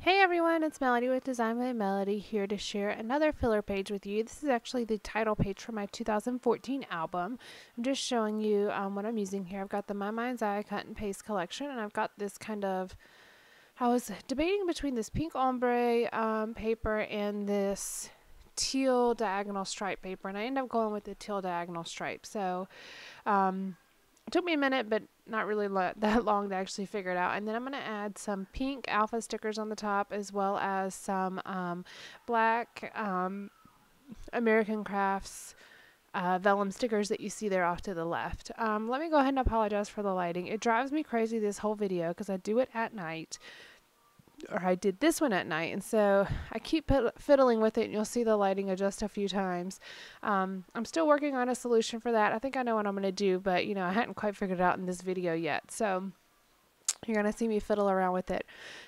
Hey everyone, it's Melody with Design by Melody here to share another filler page with you. This is actually the title page for my 2014 album. I'm just showing you what I'm using here. I've got the My Mind's Eye cut and paste collection, and I've got this I was debating between this pink ombre paper and this teal diagonal stripe paper, and I ended up going with the teal diagonal stripe. So it took me a minute, but not really that long to actually figure it out. And then I'm going to add some pink alpha stickers on the top, as well as some black American Crafts vellum stickers that you see there off to the left. Let me go ahead and apologize for the lighting. It drives me crazy this whole video because I do it at night. Or I did this one at night, and so I keep fiddling with it, and you'll see the lighting adjust a few times. I'm still working on a solution for that. I think I know what I'm going to do, but I hadn't quite figured it out in this video yet, so you're going to see me fiddle around with it.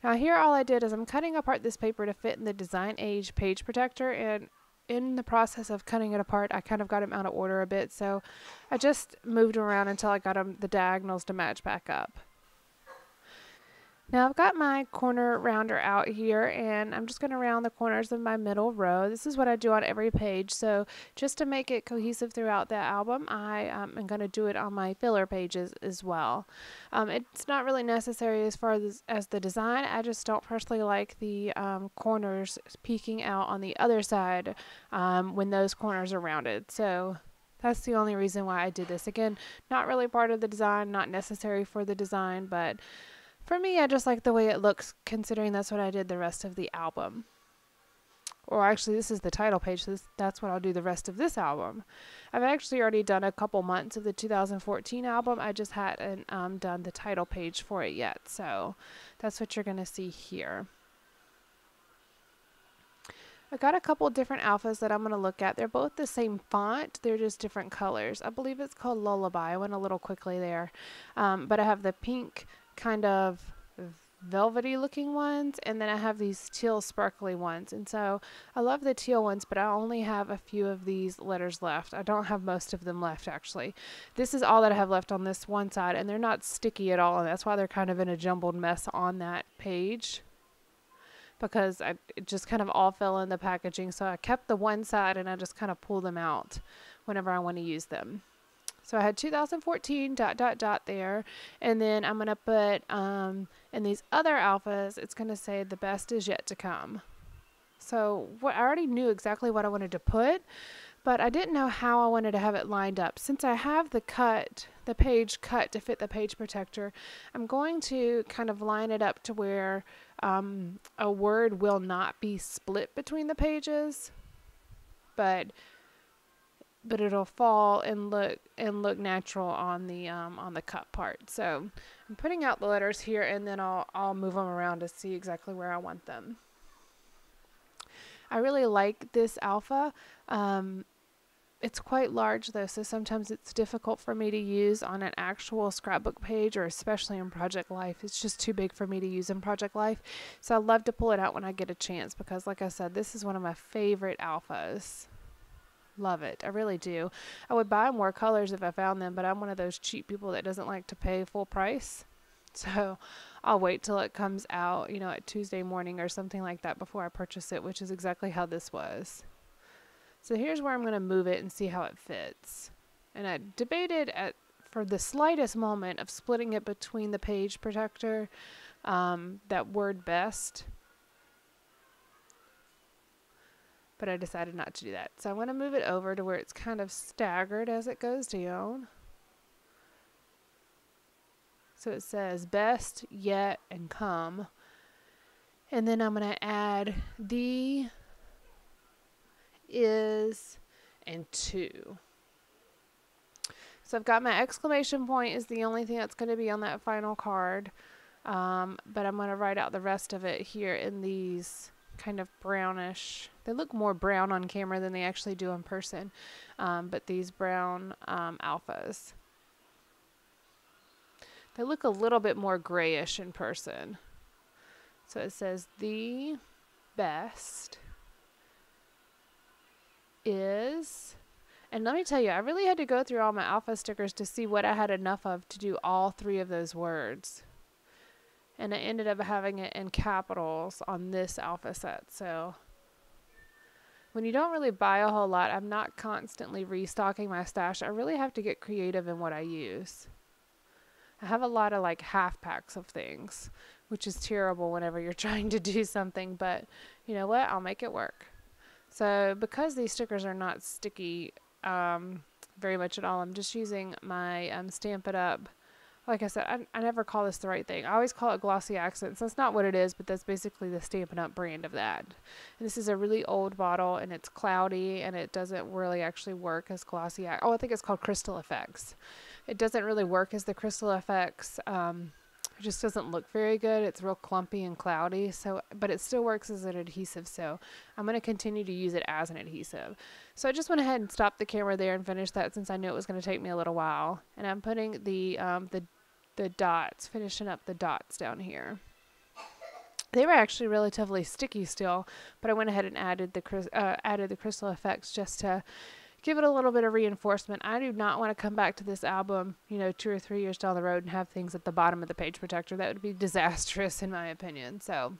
Now here all I did is I'm cutting apart this paper to fit in the Design Age page protector, and in the process of cutting it apart, I kind of got them out of order a bit, so I just moved around until I got the diagonals to match back up. Now I've got my corner rounder out here, and I'm just going to round the corners of my middle row. This is what I do on every page, so just to make it cohesive throughout the album, I am going to do it on my filler pages as well. It's not really necessary as far as the design. I just don't personally like the corners peeking out on the other side when those corners are rounded. So that's the only reason why I did this. Again, not really part of the design, not necessary for the design, but for me, I just like the way it looks, considering that's what I did the rest of the album. Or actually, this is the title page, so that's what I'll do the rest of this album. I've actually already done a couple months of the 2014 album. I just hadn't done the title page for it yet, so that's what you're going to see here. I got a couple different alphas that I'm going to look at. They're both the same font, they're just different colors. I believe it's called Lullaby. I went a little quickly there. But I have the pink kind of velvety looking ones, and then I have these teal sparkly ones, and so I love the teal ones, but I only have a few of these letters left. I don't have most of them left, actually. This is all that I have left on this one side, and they're not sticky at all, and that's why they're kind of in a jumbled mess on that page, because it just kind of all fell in the packaging. So I kept the one side and I just kind of pull them out whenever I want to use them. So I had 2014 ... there, and then I'm going to put in these other alphas, it's going to say the best is yet to come. So I already knew exactly what I wanted to put, but I didn't know how I wanted to have it lined up. Since I have the page cut to fit the page protector, I'm going to kind of line it up to where a word will not be split between the pages, but it'll fall and look natural on the cut part. So I'm putting out the letters here, and then I'll move them around to see exactly where I want them. I really like this alpha. It's quite large though, so sometimes it's difficult for me to use on an actual scrapbook page, or especially in Project Life. It's just too big for me to use in Project Life. So I love to pull it out when I get a chance, because like I said, this is one of my favorite alphas. Love it. I really do. I would buy more colors if I found them, but I'm one of those cheap people that doesn't like to pay full price. So I'll wait till it comes out, at Tuesday morning or something like that before I purchase it, which is exactly how this was. So here's where I'm going to move it and see how it fits. And I debated for the slightest moment of splitting it between the page protector, that word best. But I decided not to do that. So I'm going to move it over to where it's kind of staggered as it goes down. So it says best, yet, and come. And then I'm going to add the, is, and to. So I've got my exclamation point is the only thing that's going to be on that final card. But I'm going to write out the rest of it here in these kind of brownish. They look more brown on camera than they actually do in person, but these brown alphas, they look a little bit more grayish in person. So it says the best is, and let me tell you, I really had to go through all my alpha stickers to see what I had enough of to do all three of those words. and I ended up having it in capitals on this alpha set. So when you don't really buy a whole lot, I'm not constantly restocking my stash. I really have to get creative in what I use. I have a lot of like half packs of things, which is terrible whenever you're trying to do something, but you know what? I'll make it work. So because these stickers are not sticky very much at all, I'm just using my Stampin' Up. Like I said, I never call this the right thing. I always call it Glossy Accents. That's not what it is, but that's basically the Stampin' Up brand of that. And this is a really old bottle, and it's cloudy, and it doesn't really actually work as Glossy Oh, I think it's called Crystal Effects. It doesn't really work as the Crystal Effects. It just doesn't look very good. It's real clumpy and cloudy, but it still works as an adhesive, so I'm going to continue to use it as an adhesive. So I just went ahead and stopped the camera there and finished that since I knew it was going to take me a little while. And I'm putting the dots, finishing up the dots down here. They were actually relatively sticky still, but I went ahead and added the Crystal Effects just to give it a little bit of reinforcement. I do not want to come back to this album, 2 or 3 years down the road and have things at the bottom of the page protector. That would be disastrous in my opinion. So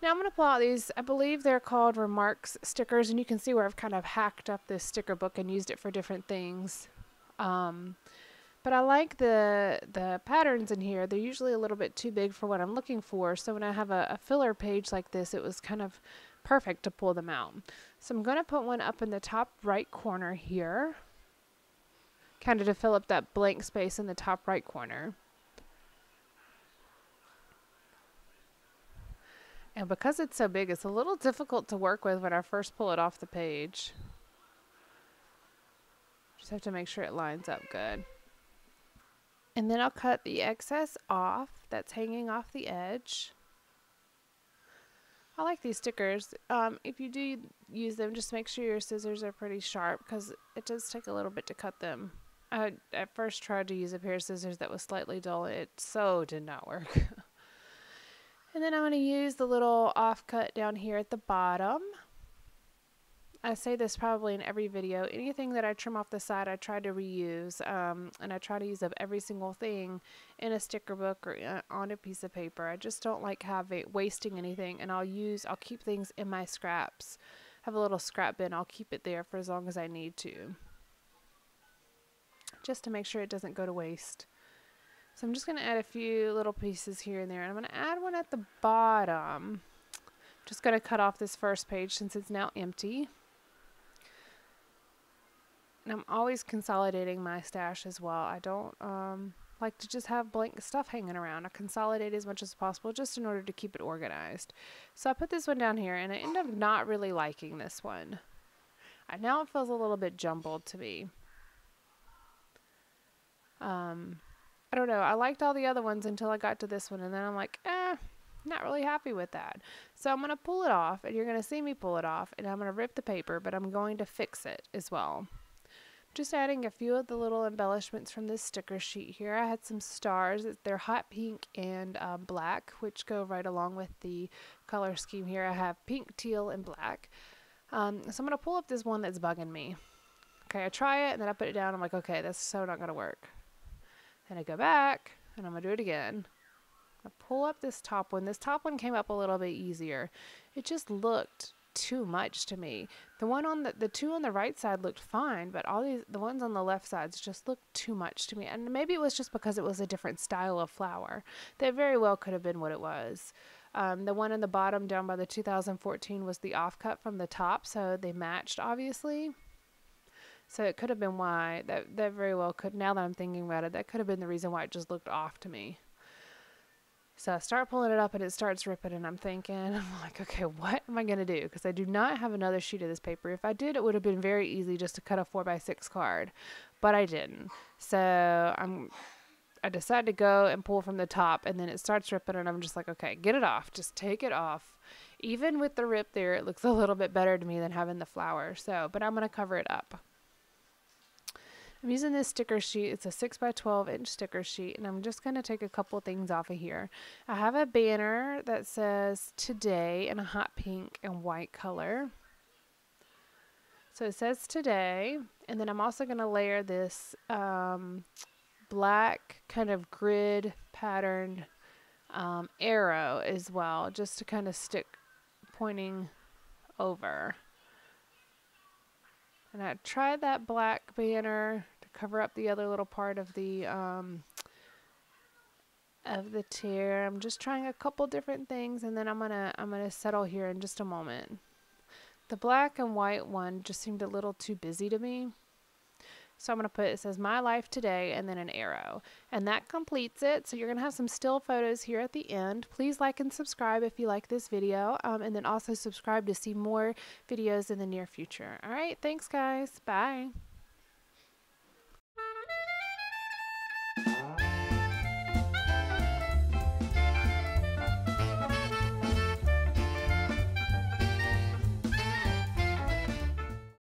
now I'm going to pull out these, I believe they're called Remarks stickers, and you can see where I've kind of hacked up this sticker book and used it for different things. But I like the patterns in here. They're usually a little bit too big for what I'm looking for, so when I have a filler page like this, it was kind of perfect to pull them out. So I'm going to put one up in the top right corner here, kind of to fill up that blank space in the top right corner. And because it's so big, it's a little difficult to work with when I first pull it off the page. Just have to make sure it lines up good. And then I'll cut the excess off that's hanging off the edge. I like these stickers. If you do use them, just make sure your scissors are pretty sharp because it does take a little bit to cut them. I at first tried to use a pair of scissors that was slightly dull. It so did not work. And then I'm going to use the little offcut down here at the bottom. I say this probably in every video. Anything that I trim off the side, I try to reuse, and I try to use up every single thing in a sticker book or on a piece of paper. I just don't like wasting anything, and I'll keep things in my scraps. I have a little scrap bin. I'll keep it there for as long as I need to, just to make sure it doesn't go to waste. So I'm just going to add a few little pieces here and there, and I'm going to add one at the bottom. Just going to cut off this first page since it's now empty. And I'm always consolidating my stash as well. I don't like to just have blank stuff hanging around. I consolidate as much as possible just in order to keep it organized. So I put this one down here, and I end up not really liking this one. Now it feels a little bit jumbled to me. I don't know. I liked all the other ones until I got to this one, and then I'm like, not really happy with that. So I'm going to pull it off, and you're going to see me pull it off, and I'm going to rip the paper, but I'm going to fix it as well. Just adding a few of the little embellishments from this sticker sheet here. I had some stars. They're hot pink and black, which go right along with the color scheme here. I have pink, teal, and black. So I'm going to pull up this one that's bugging me. Okay, I try it, and then I put it down. I'm like, okay, that's so not going to work. Then I go back, and I'm going to do it again. I pull up this top one. This top one came up a little bit easier. It just looked too much to me. The two on the right side looked fine, but the ones on the left sides just looked too much to me. And maybe it was just because it was a different style of flower. That very well could have been what it was. The one in the bottom down by the 2014 was the offcut from the top, so they matched obviously. So it could have been why that very well could. Now that I'm thinking about it, that could have been the reason why it just looked off to me. So I start pulling it up and it starts ripping, and I'm like, okay, what am I going to do? Because I do not have another sheet of this paper. If I did, it would have been very easy just to cut a 4x6 card, but I didn't. So I decided to go and pull from the top, and then it starts ripping, and I'm just like, okay, get it off. Just take it off. Even with the rip there, it looks a little bit better to me than having the flower. But I'm going to cover it up. I'm using this sticker sheet. It's a 6x12 inch sticker sheet, and I'm just going to take a couple things off of here. I have a banner that says today in a hot pink and white color. So it says today, and then I'm also going to layer this black kind of grid patterned arrow as well, just to kind of stick pointing over. And I tried that black banner to cover up the other little part of the tear. I'm just trying a couple different things, and then I'm gonna settle here in just a moment. The black and white one just seemed a little too busy to me. So I'm going to put, it says my life today, and then an arrow. And that completes it. So you're going to have some still photos here at the end. Please like and subscribe if you like this video. And then also subscribe to see more videos in the near future. All right. Thanks, guys. Bye.